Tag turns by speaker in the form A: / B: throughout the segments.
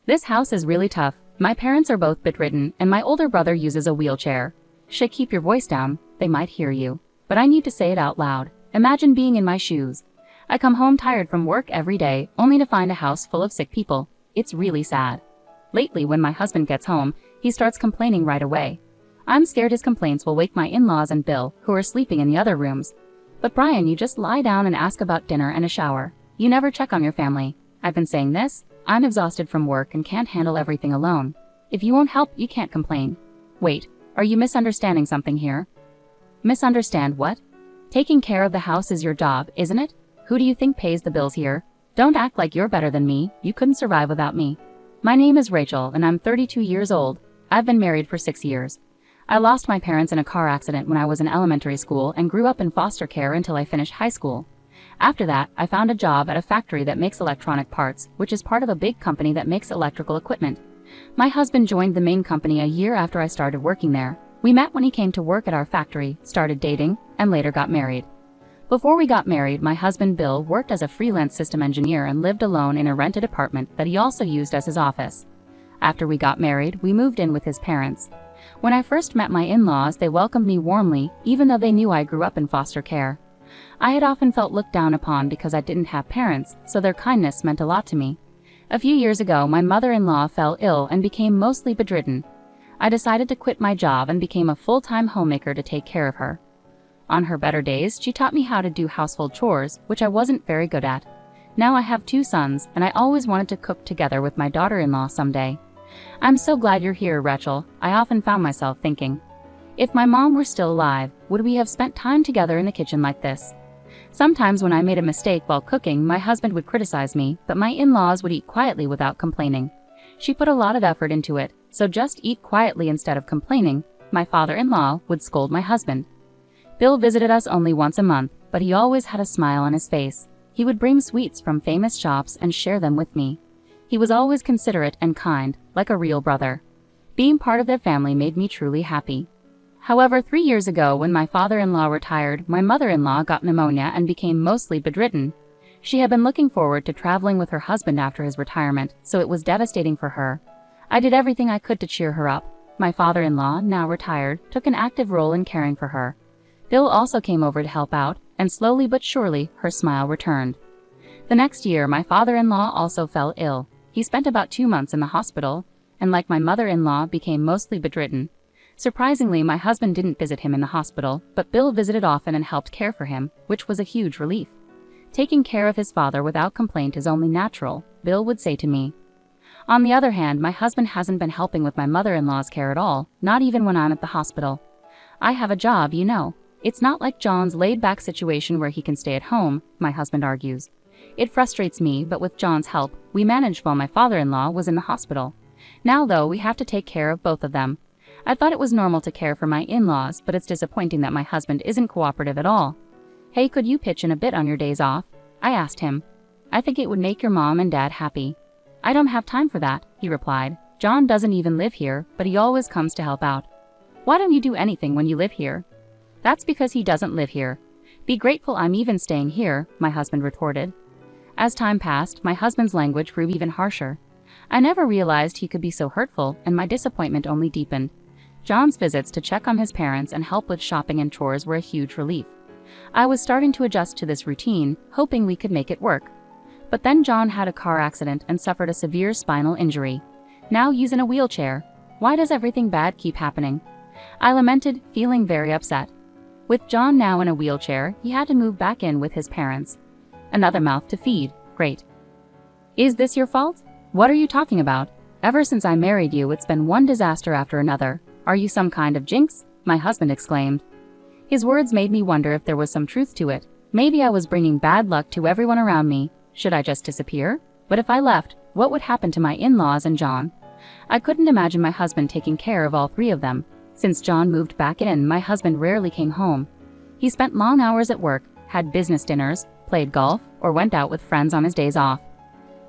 A: This house is really tough. My parents are both bedridden and my older brother uses a wheelchair. Shay, keep your voice down, they might hear you. But I need to say it out loud. Imagine being in my shoes. I come home tired from work every day, only to find a house full of sick people. It's really sad. Lately, when my husband gets home, he starts complaining right away. I'm scared his complaints will wake my in-laws and Bill, who are sleeping in the other rooms. But Brian, you just lie down and ask about dinner and a shower. You never check on your family. I've been saying this. I'm exhausted from work and can't handle everything alone. If you won't help, you can't complain. Wait, are you misunderstanding something here? Misunderstand what? Taking care of the house is your job, isn't it? Who do you think pays the bills here? Don't act like you're better than me. You couldn't survive without me. My name is Rachel and I'm 32 years old. I've been married for 6 years. I lost my parents in a car accident when I was in elementary school and grew up in foster care until I finished high school. After that, I found a job at a factory that makes electronic parts, which is part of a big company that makes electrical equipment. My husband joined the main company a year after I started working there. We met when he came to work at our factory, started dating, and later got married. Before we got married, my husband Bill worked as a freelance system engineer and lived alone in a rented apartment that he also used as his office. After we got married, we moved in with his parents. When I first met my in-laws, they welcomed me warmly, even though they knew I grew up in foster care. I had often felt looked down upon because I didn't have parents, so their kindness meant a lot to me. A few years ago, my mother-in-law fell ill and became mostly bedridden. I decided to quit my job and became a full-time homemaker to take care of her. On her better days, she taught me how to do household chores, which I wasn't very good at. Now I have 2 sons, and I always wanted to cook together with my daughter-in-law someday. I'm so glad you're here, Rachel. I often found myself thinking, if my mom were still alive, would we have spent time together in the kitchen like this? Sometimes when I made a mistake while cooking, my husband would criticize me, but my in-laws would eat quietly without complaining. She put a lot of effort into it, so just eat quietly instead of complaining. My father-in-law would scold my husband. Bill visited us only once a month, but he always had a smile on his face. He would bring sweets from famous shops and share them with me. He was always considerate and kind, like a real brother. Being part of their family made me truly happy. However, 3 years ago, when my father-in-law retired, my mother-in-law got pneumonia and became mostly bedridden. She had been looking forward to traveling with her husband after his retirement, so it was devastating for her. I did everything I could to cheer her up. My father-in-law, now retired, took an active role in caring for her. Bill also came over to help out, and slowly but surely, her smile returned. The next year, my father-in-law also fell ill. He spent about 2 months in the hospital, and like my mother-in-law, became mostly bedridden. Surprisingly, my husband didn't visit him in the hospital, but Bill visited often and helped care for him, which was a huge relief. Taking care of his father without complaint is only natural, Bill would say to me. On the other hand, my husband hasn't been helping with my mother-in-law's care at all, not even when I'm at the hospital. I have a job, you know. It's not like John's laid-back situation where he can stay at home, my husband argues. It frustrates me, but with John's help, we managed while my father-in-law was in the hospital. Now, though, we have to take care of both of them. I thought it was normal to care for my in-laws, but it's disappointing that my husband isn't cooperative at all. Hey, could you pitch in a bit on your days off? I asked him. I think it would make your mom and dad happy. I don't have time for that, he replied. John doesn't even live here, but he always comes to help out. Why don't you do anything when you live here? That's because he doesn't live here. Be grateful I'm even staying here, my husband retorted. As time passed, my husband's language grew even harsher. I never realized he could be so hurtful, and my disappointment only deepened. John's visits to check on his parents and help with shopping and chores were a huge relief. I was starting to adjust to this routine, hoping we could make it work. But then John had a car accident and suffered a severe spinal injury. Now he's in a wheelchair. Why does everything bad keep happening? I lamented, feeling very upset. With John now in a wheelchair, he had to move back in with his parents. Another mouth to feed, great. Is this your fault? What are you talking about? Ever since I married you, it's been one disaster after another. Are you some kind of jinx? My husband exclaimed. His words made me wonder if there was some truth to it. Maybe I was bringing bad luck to everyone around me. Should I just disappear? But if I left, what would happen to my in-laws and John? I couldn't imagine my husband taking care of all 3 of them. Since John moved back in, my husband rarely came home. He spent long hours at work, had business dinners, played golf, or went out with friends on his days off.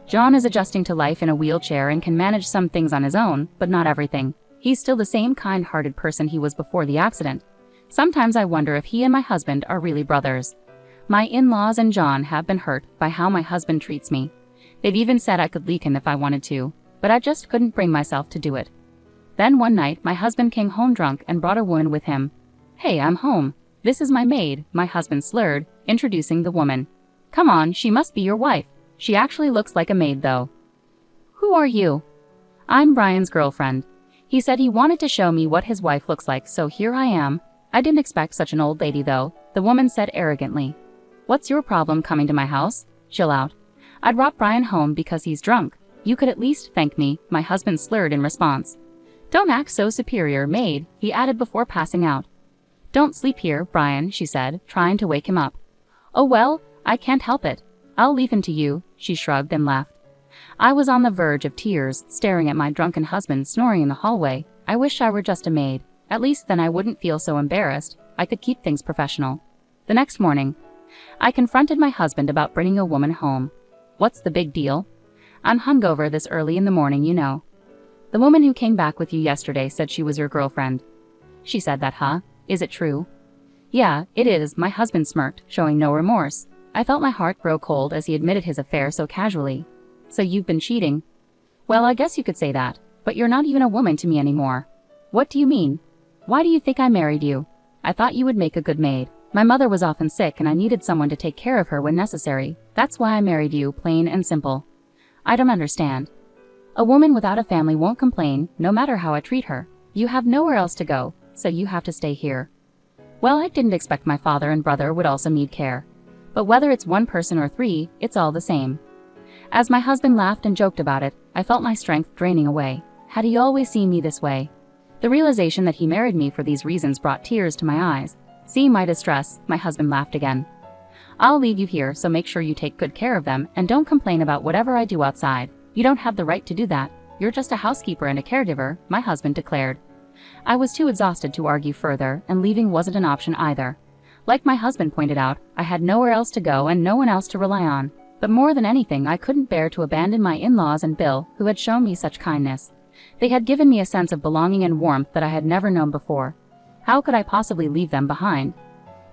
A: John is adjusting to life in a wheelchair and can manage some things on his own, but not everything. He's still the same kind-hearted person he was before the accident. Sometimes I wonder if he and my husband are really brothers. My in-laws and John have been hurt by how my husband treats me. They've even said I could leave him if I wanted to, but I just couldn't bring myself to do it. Then one night, my husband came home drunk and brought a woman with him. "Hey, I'm home. This is my maid," my husband slurred, introducing the woman. "Come on, she must be your wife. She actually looks like a maid though." "Who are you?" "I'm Brian's girlfriend. He said he wanted to show me what his wife looks like, so here I am." "I didn't expect such an old lady though," the woman said arrogantly. "What's your problem coming to my house? Chill out. I brought Brian home because he's drunk. You could at least thank me," my husband slurred in response. "Don't act so superior, maid," he added before passing out. "Don't sleep here, Brian," she said, trying to wake him up. "Oh well, I can't help it. I'll leave him to you," she shrugged and left. I was on the verge of tears, staring at my drunken husband snoring in the hallway. I wish I were just a maid. At least then I wouldn't feel so embarrassed. I could keep things professional. The next morning, I confronted my husband about bringing a woman home. "What's the big deal?" "I'm hungover this early in the morning, you know." "The woman who came back with you yesterday said she was your girlfriend." "She said that, huh? Is it true?" "Yeah, it is," my husband smirked, showing no remorse. I felt my heart grow cold as he admitted his affair so casually. "So you've been cheating?" "Well, I guess you could say that, but you're not even a woman to me anymore." "What do you mean? Why do you think I married you?" "I thought you would make a good maid. My mother was often sick and I needed someone to take care of her when necessary. That's why I married you, plain and simple." "I don't understand." "A woman without a family won't complain, no matter how I treat her. You have nowhere else to go, so you have to stay here." "Well, I didn't expect my father and brother would also need care. But whether it's one person or three, it's all the same." As my husband laughed and joked about it, I felt my strength draining away. Had he always seen me this way? The realization that he married me for these reasons brought tears to my eyes. Seeing my distress, my husband laughed again. "I'll leave you here, so make sure you take good care of them and don't complain about whatever I do outside. You don't have the right to do that. You're just a housekeeper and a caregiver," my husband declared. I was too exhausted to argue further, and leaving wasn't an option either. Like my husband pointed out, I had nowhere else to go and no one else to rely on. But more than anything, I couldn't bear to abandon my in-laws and Bill, who had shown me such kindness. They had given me a sense of belonging and warmth that I had never known before. How could I possibly leave them behind?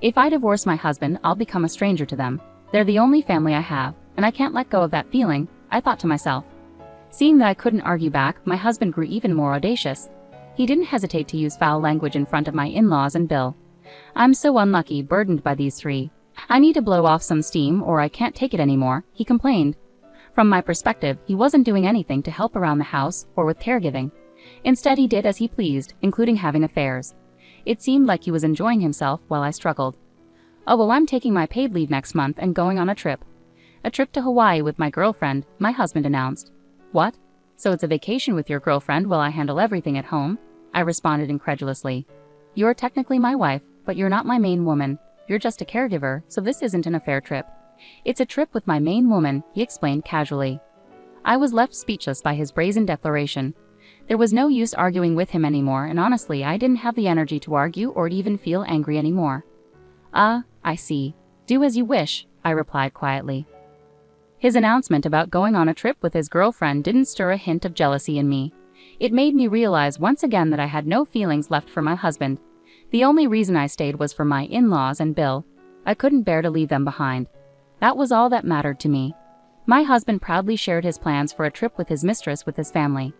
A: If I divorce my husband, I'll become a stranger to them. They're the only family I have, and I can't let go of that feeling, I thought to myself. Seeing that I couldn't argue back, my husband grew even more audacious. He didn't hesitate to use foul language in front of my in-laws and Bill. "I'm so unlucky, burdened by these three. I need to blow off some steam or I can't take it anymore," he complained. From my perspective, he wasn't doing anything to help around the house or with caregiving. Instead, he did as he pleased, including having affairs. It seemed like he was enjoying himself while I struggled. "Oh well, I'm taking my paid leave next month and going on a trip." "A trip to Hawaii with my girlfriend," my husband announced. "What? So it's a vacation with your girlfriend while I handle everything at home?" I responded incredulously. "You're technically my wife, but you're not my main woman. You're just a caregiver, so this isn't an affair trip." "It's a trip with my main woman," he explained casually. I was left speechless by his brazen declaration. There was no use arguing with him anymore, and honestly, I didn't have the energy to argue or even feel angry anymore. I see. Do as you wish," I replied quietly. His announcement about going on a trip with his girlfriend didn't stir a hint of jealousy in me. It made me realize once again that I had no feelings left for my husband. The only reason I stayed was for my in-laws and Bill. I couldn't bear to leave them behind. That was all that mattered to me. My husband proudly shared his plans for a trip with his mistress with his family.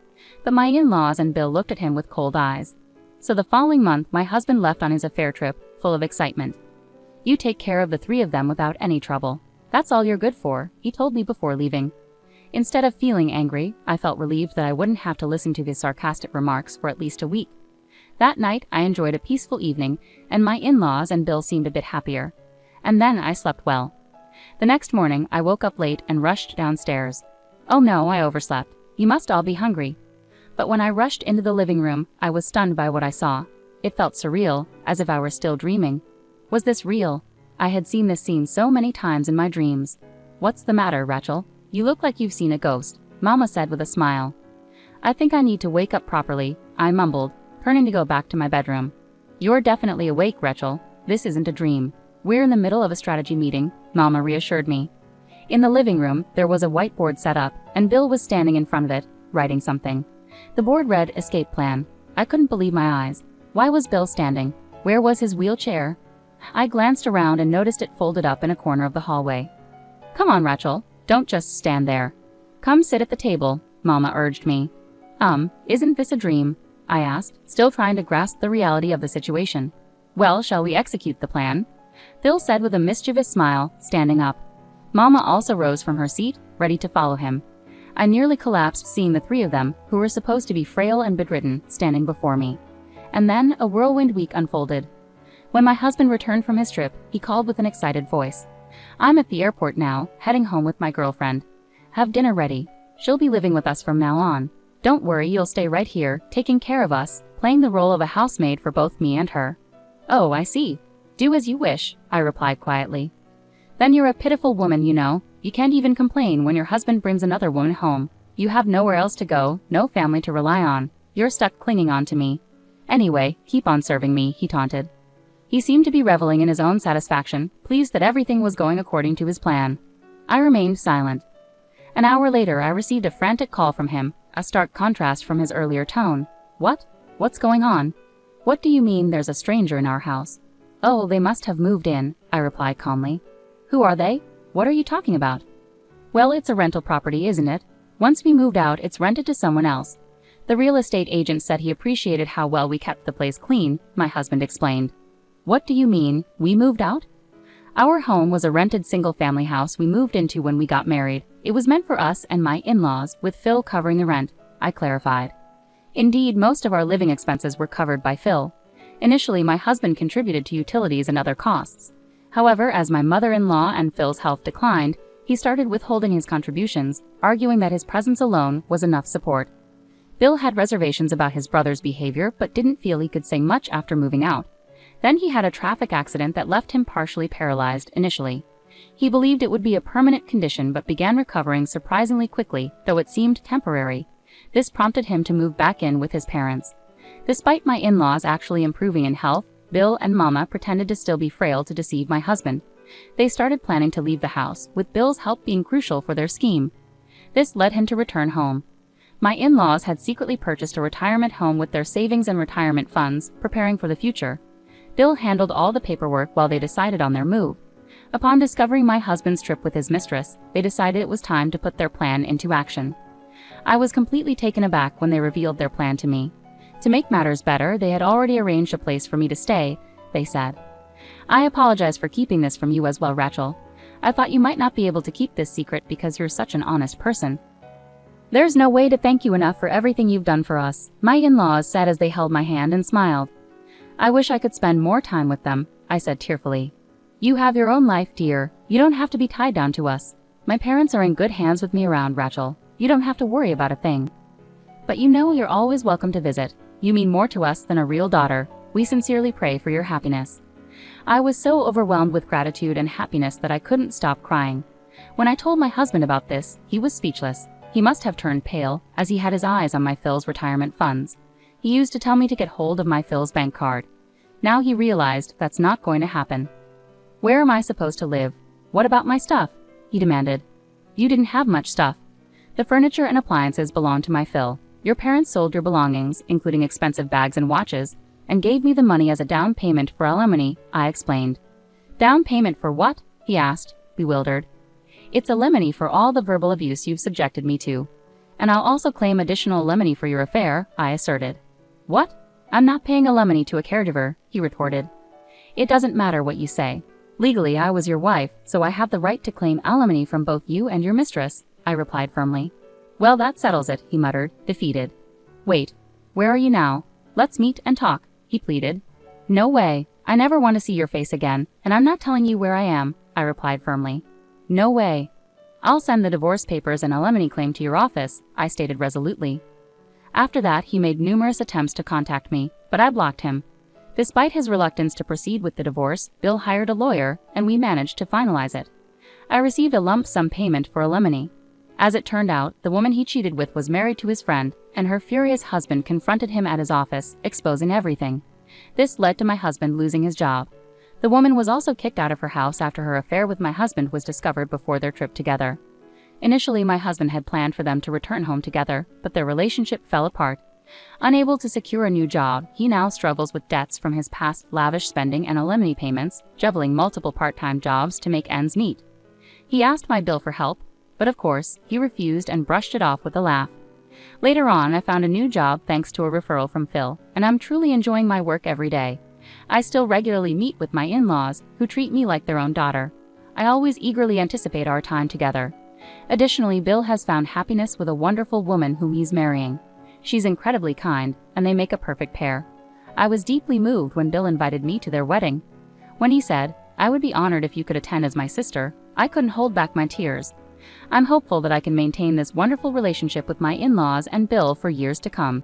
A: But my in-laws and Bill looked at him with cold eyes. So the following month, my husband left on his affair trip, full of excitement. "You take care of the three of them without any trouble. That's all you're good for," he told me before leaving. Instead of feeling angry, I felt relieved that I wouldn't have to listen to his sarcastic remarks for at least a week. That night, I enjoyed a peaceful evening, and my in-laws and Bill seemed a bit happier. And then I slept well. The next morning, I woke up late and rushed downstairs. Oh no, I overslept. You must all be hungry. But when I rushed into the living room, I was stunned by what I saw. It felt surreal, as if I were still dreaming. Was this real? I had seen this scene so many times in my dreams. "What's the matter, Rachel? You look like you've seen a ghost," Mama said with a smile. "I think I need to wake up properly," I mumbled, turning to go back to my bedroom. "You're definitely awake, Rachel. This isn't a dream. We're in the middle of a strategy meeting," Mama reassured me. In the living room, there was a whiteboard set up, and Bill was standing in front of it, writing something. The board read, "Escape Plan." I couldn't believe my eyes. Why was Bill standing? Where was his wheelchair? I glanced around and noticed it folded up in a corner of the hallway. "Come on, Rachel. Don't just stand there. Come sit at the table," Mama urged me. Isn't this a dream? I asked, still trying to grasp the reality of the situation. Well, shall we execute the plan? Phil said with a mischievous smile, standing up. Mama also rose from her seat, ready to follow him. I nearly collapsed seeing the three of them, who were supposed to be frail and bedridden, standing before me. And then a whirlwind week unfolded. When my husband returned from his trip, he called with an excited voice. I'm at the airport now, heading home with my girlfriend. Have dinner ready. She'll be living with us from now on. Don't worry, you'll stay right here, taking care of us, playing the role of a housemaid for both me and her. Oh, I see. Do as you wish, I replied quietly. Then you're a pitiful woman, you know. You can't even complain when your husband brings another woman home. You have nowhere else to go, no family to rely on. You're stuck clinging on to me. Anyway, keep on serving me, he taunted. He seemed to be reveling in his own satisfaction, pleased that everything was going according to his plan. I remained silent. An hour later, I received a frantic call from him, a stark contrast from his earlier tone. What? What's going on? What do you mean there's a stranger in our house? Oh, they must have moved in, I replied calmly. Who are they? What are you talking about? Well, it's a rental property, isn't it? Once we moved out, it's rented to someone else. The real estate agent said he appreciated how well we kept the place clean, my husband explained. What do you mean, we moved out? Our home was a rented single-family house we moved into when we got married. It was meant for us and my in-laws, with Phil covering the rent, I clarified. Indeed, most of our living expenses were covered by Phil. Initially, my husband contributed to utilities and other costs. However, as my mother-in-law and Phil's health declined, he started withholding his contributions, arguing that his presence alone was enough support. Bill had reservations about his brother's behavior but didn't feel he could say much after moving out. Then he had a traffic accident that left him partially paralyzed initially. He believed it would be a permanent condition but began recovering surprisingly quickly, though it seemed temporary. This prompted him to move back in with his parents. Despite my in-laws actually improving in health, Bill and Mama pretended to still be frail to deceive my husband. They started planning to leave the house, with Bill's help being crucial for their scheme. This led him to return home. My in-laws had secretly purchased a retirement home with their savings and retirement funds, preparing for the future. Bill handled all the paperwork while they decided on their move. Upon discovering my husband's trip with his mistress, they decided it was time to put their plan into action. I was completely taken aback when they revealed their plan to me. To make matters better, they had already arranged a place for me to stay, they said. I apologize for keeping this from you as well, Rachel. I thought you might not be able to keep this secret because you're such an honest person. There's no way to thank you enough for everything you've done for us, my in-laws said as they held my hand and smiled. I wish I could spend more time with them, I said tearfully. You have your own life, dear. You don't have to be tied down to us. My parents are in good hands with me around, Rachel. You don't have to worry about a thing. But you know you're always welcome to visit. You mean more to us than a real daughter. We sincerely pray for your happiness. I was so overwhelmed with gratitude and happiness that I couldn't stop crying. When I told my husband about this, he was speechless. He must have turned pale, as he had his eyes on my Phil's retirement funds. He used to tell me to get hold of my Phil's bank card. Now he realized that's not going to happen. Where am I supposed to live? What about my stuff? He demanded. You didn't have much stuff. The furniture and appliances belonged to my Phil. Your parents sold your belongings, including expensive bags and watches, and gave me the money as a down payment for alimony, I explained. Down payment for what? He asked, bewildered. It's alimony for all the verbal abuse you've subjected me to. And I'll also claim additional alimony for your affair, I asserted. What? I'm not paying alimony to a caregiver, he retorted. It doesn't matter what you say. Legally, I was your wife, so I have the right to claim alimony from both you and your mistress, I replied firmly. Well, that settles it, he muttered, defeated. Wait, where are you now? Let's meet and talk, he pleaded. No way. I never want to see your face again, and I'm not telling you where I am, I replied firmly. No way. I'll send the divorce papers and alimony claim to your office, I stated resolutely. After that, he made numerous attempts to contact me, but I blocked him. Despite his reluctance to proceed with the divorce, Bill hired a lawyer, and we managed to finalize it. I received a lump sum payment for alimony. As it turned out, the woman he cheated with was married to his friend, and her furious husband confronted him at his office, exposing everything. This led to my husband losing his job. The woman was also kicked out of her house after her affair with my husband was discovered before their trip together. Initially, my husband had planned for them to return home together, but their relationship fell apart. Unable to secure a new job, he now struggles with debts from his past lavish spending and alimony payments, juggling multiple part-time jobs to make ends meet. He asked my Bill for help, but of course, he refused and brushed it off with a laugh. Later on, I found a new job thanks to a referral from Phil, and I'm truly enjoying my work every day. I still regularly meet with my in-laws, who treat me like their own daughter. I always eagerly anticipate our time together. Additionally, Bill has found happiness with a wonderful woman whom he's marrying. She's incredibly kind, and they make a perfect pair. I was deeply moved when Bill invited me to their wedding. When he said, "I would be honored if you could attend as my sister," I couldn't hold back my tears. I'm hopeful that I can maintain this wonderful relationship with my in-laws and Bill for years to come.